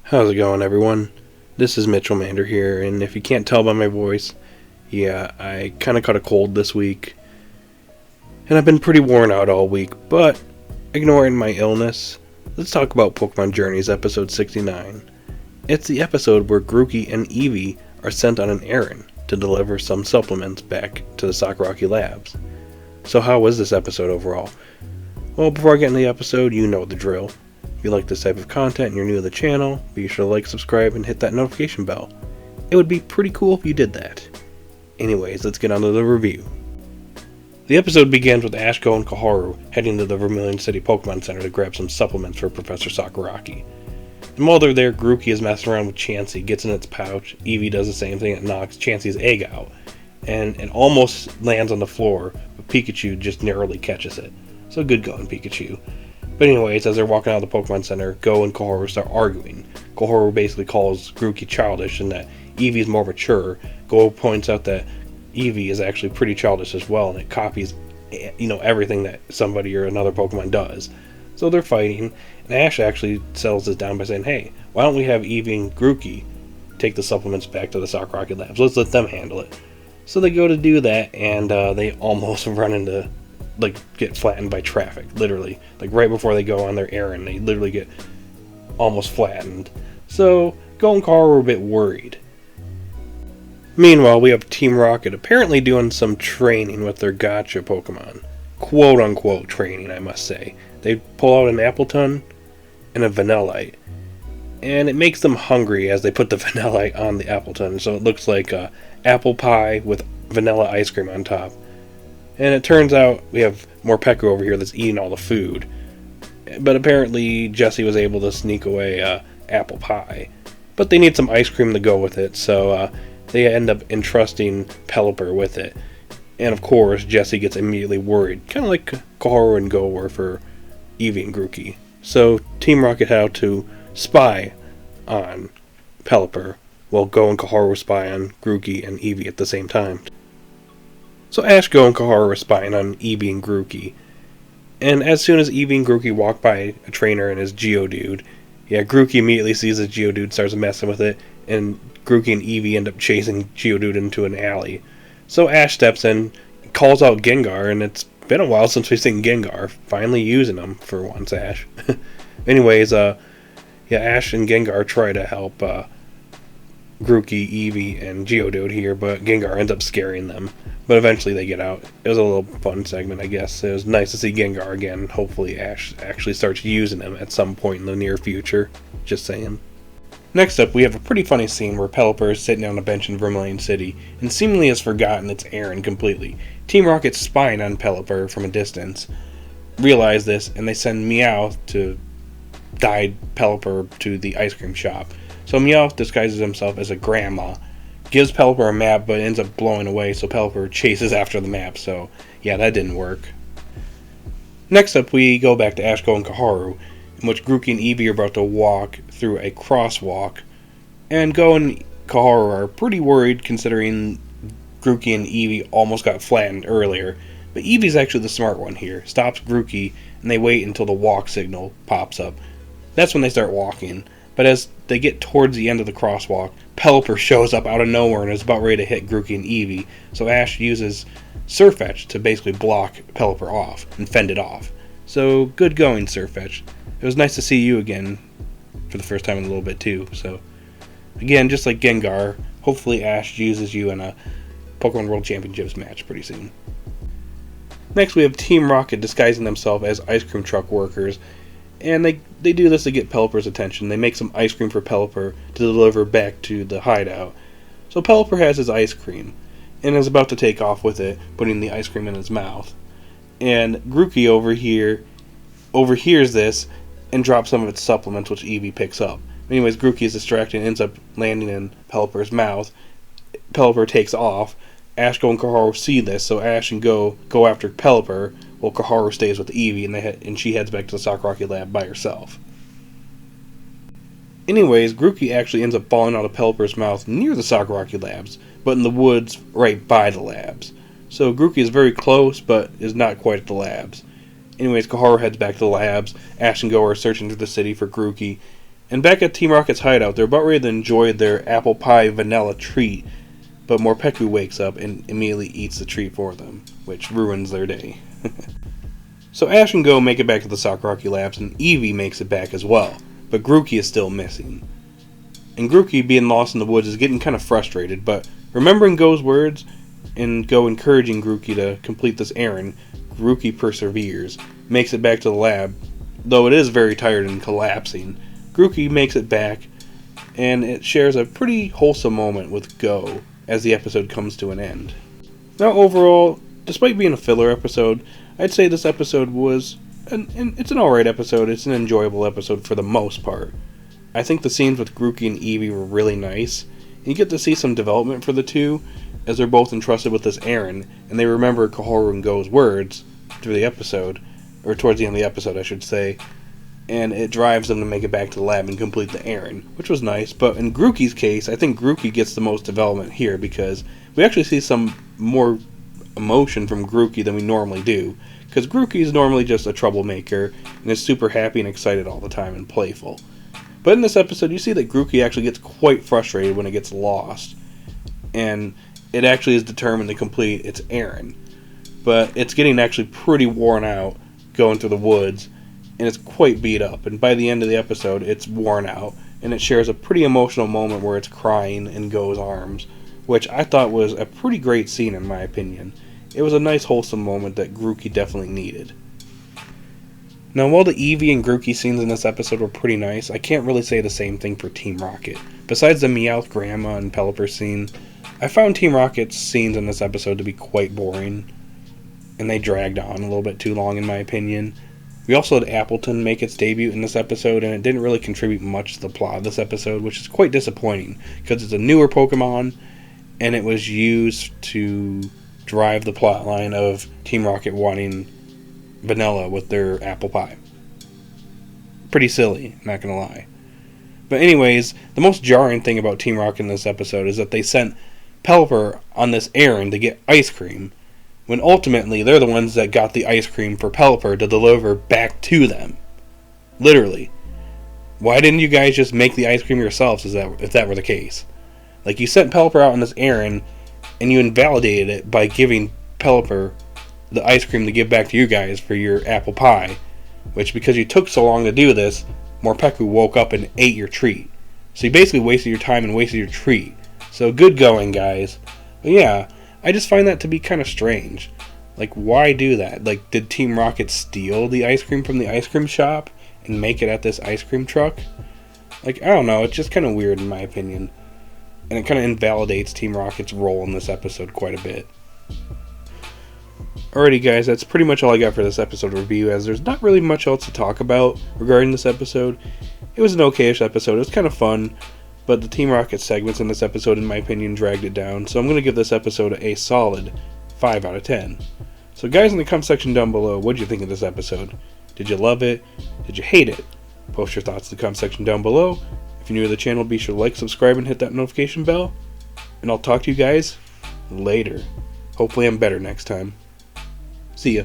How's it going, everyone? This is Mitchell Mander here, and if you can't tell by my voice, I kind of caught a cold this week, and I've been pretty worn out all week, but ignoring my illness, let's talk about Pokemon Journeys episode 69. It's the episode where Grookey and Eevee are sent on an errand to deliver some supplements back to the Sakuragi Labs. So how was this episode overall? Well, before I get into the episode, you know the drill. If you like this type of content and you're new to the channel, be sure to like, subscribe, and hit that notification bell. It would be pretty cool if you did that. Anyways, let's get on to the review. The episode begins with Ash, Go, and Koharu heading to the Vermilion City Pokemon Center to grab some supplements for Professor Sakuragi. And while they're there, Grookey is messing around with Chansey, gets in its pouch. Eevee does the same thing and knocks Chansey's egg out. And it almost lands on the floor, but Pikachu just narrowly catches it. So good going, Pikachu. But anyways, as they're walking out of the Pokemon Center, Go and Koharu start arguing. Koharu basically calls Grookey childish and that Eevee is more mature. Go points out that Eevee is actually pretty childish as well, and it copies, everything that somebody or another Pokemon does. So they're fighting, and Ash actually settles this down by saying, hey, why don't we have Eevee and Grookey take the supplements back to the Sakuragi Labs? Let's let them handle it. So they go to do that, and they almost run into, get flattened by traffic, literally. Right before they go on their errand, they literally get almost flattened. So Go and Carl were a bit worried. Meanwhile, we have Team Rocket apparently doing some training with their gotcha Pokemon. Quote-unquote training, I must say. They pull out an Appletun and a Vanillite. And it makes them hungry as they put the Vanillite on the Appletun, so it looks like apple pie with vanilla ice cream on top. And it turns out we have Morpeko over here that's eating all the food. But apparently Jessie was able to sneak away apple pie. But they need some ice cream to go with it, so they end up entrusting Pelipper with it. And of course, Jessie gets immediately worried, kind of like Koharu and Go were for Eevee and Grookey. So Team Rocket had to spy on Pelipper, while Go and Koharu spy on Grookey and Eevee at the same time. So Ash, Go, and Koharu are spying on Eevee and Grookey. And as soon as Eevee and Grookey walk by a trainer and his Geodude, Grookey immediately sees his Geodude, starts messing with it, and Grookey and Eevee end up chasing Geodude into an alley. So Ash steps in, calls out Gengar, and it's been a while since we've seen Gengar. Finally using him for once, Ash. Anyways, Ash and Gengar try to help Grookey, Eevee, and Geodude here, but Gengar ends up scaring them. But eventually they get out. It was a little fun segment, I guess. It was nice to see Gengar again. Hopefully Ash actually starts using him at some point in the near future. Just saying. Next up, we have a pretty funny scene where Pelipper is sitting on a bench in Vermilion City and seemingly has forgotten its errand completely. Team Rocket's spying on Pelipper from a distance realize this, and they send Meowth to guide Pelipper to the ice cream shop. So Meowth disguises himself as a grandma, gives Pelipper a map, but ends up blowing away, so Pelipper chases after the map, so that didn't work. Next up, we go back to Ash, Go, and Koharu, in which Grookey and Eevee are about to walk through a crosswalk, and Go and Koharu are pretty worried considering Grookey and Eevee almost got flattened earlier, but Eevee's actually the smart one here, stops Grookey, and they wait until the walk signal pops up. That's when they start walking. But as they get towards the end of the crosswalk, Pelipper shows up out of nowhere and is about ready to hit Grookey and Eevee, so Ash uses Surfetch to basically block Pelipper off and fend it off. So good going, Surfetch. It was nice to see you again for the first time in a little bit too. So again, just like Gengar, hopefully Ash uses you in a Pokemon World Championships match pretty soon. Next we have Team Rocket disguising themselves as ice cream truck workers. And they do this to get Pelipper's attention. They make some ice cream for Pelipper to deliver back to the hideout. So Pelipper has his ice cream and is about to take off with it, putting the ice cream in his mouth. And Grookey over here overhears this and drops some of its supplements, which Eevee picks up. Anyways, Grookey is distracted and ends up landing in Pelipper's mouth. Pelipper takes off. Ash, Go, and Koharu see this, so Ash and Go after Pelipper, while Koharu stays with Eevee, and she heads back to the Sakuragi lab by herself. Anyways, Grookey actually ends up falling out of Pelipper's mouth near the Sakuragi labs, but in the woods right by the labs. So Grookey is very close, but is not quite at the labs. Anyways, Koharu heads back to the labs. Ash and Go are searching through the city for Grookey, And back at Team Rocket's hideout, they're about ready to enjoy their apple pie vanilla treat, but Morpeko wakes up and immediately eats the treat for them, which ruins their day. So Ash and Go make it back to the Sock Rocky Labs, and Eevee makes it back as well, but Grookey is still missing. And Grookey, being lost in the woods, is getting kind of frustrated, but remembering Go's words and Go encouraging Grookey to complete this errand, Grookey perseveres, makes it back to the lab, though it is very tired and collapsing. Grookey makes it back, and it shares a pretty wholesome moment with Go as the episode comes to an end. Now overall, despite being a filler episode, I'd say this episode was it's an alright episode. It's an enjoyable episode for the most part. I think the scenes with Grookey and Eevee were really nice, and you get to see some development for the two, as they're both entrusted with this errand, and they remember Kaworu and Go's words through the episode, or towards the end of the episode I should say, and it drives them to make it back to the lab and complete the errand, which was nice. But in Grookey's case, I think Grookey gets the most development here, because we actually see some more emotion from Grookey than we normally do, because Grookey is normally just a troublemaker, and is super happy and excited all the time and playful. But in this episode, you see that Grookey actually gets quite frustrated when it gets lost, and it actually is determined to complete its errand. But it's getting actually pretty worn out going through the woods, and it's quite beat up, and by the end of the episode it's worn out, and it shares a pretty emotional moment where it's crying in Go's arms, which I thought was a pretty great scene in my opinion. It was a nice wholesome moment that Grookey definitely needed. Now while the Eevee and Grookey scenes in this episode were pretty nice, I can't really say the same thing for Team Rocket. Besides the Meowth Grandma and Pelipper scene, I found Team Rocket's scenes in this episode to be quite boring, and they dragged on a little bit too long in my opinion. We also had Appleton make its debut in this episode, and it didn't really contribute much to the plot of this episode, which is quite disappointing, because it's a newer Pokemon, and it was used to drive the plot line of Team Rocket wanting vanilla with their apple pie. Pretty silly, not gonna lie. But anyways, the most jarring thing about Team Rocket in this episode is that they sent Pelipper on this errand to get ice cream, when ultimately they're the ones that got the ice cream for Pelipper to deliver back to them. Literally. Why didn't you guys just make the ice cream yourselves if that were the case? Like, you sent Pelipper out on this errand, and you invalidated it by giving Pelipper the ice cream to give back to you guys for your apple pie, which, because you took so long to do this, Morpeko woke up and ate your treat. So you basically wasted your time and wasted your treat. So good going, guys. But yeah, I just find that to be kind of strange. Like, why do that? Like, did Team Rocket steal the ice cream from the ice cream shop and make it at this ice cream truck? Like, I don't know, it's just kind of weird in my opinion. And it kind of invalidates Team Rocket's role in this episode quite a bit. Alrighty guys, that's pretty much all I got for this episode review, as there's not really much else to talk about regarding this episode. It was an okayish episode, it was kind of fun, but the Team Rocket segments in this episode, in my opinion, dragged it down, so I'm going to give this episode a solid 5 out of 10. So guys, in the comment section down below, what did you think of this episode? Did you love it? Did you hate it? Post your thoughts in the comment section down below. If you're new to the channel, be sure to like, subscribe, and hit that notification bell. And I'll talk to you guys later. Hopefully I'm better next time. See ya.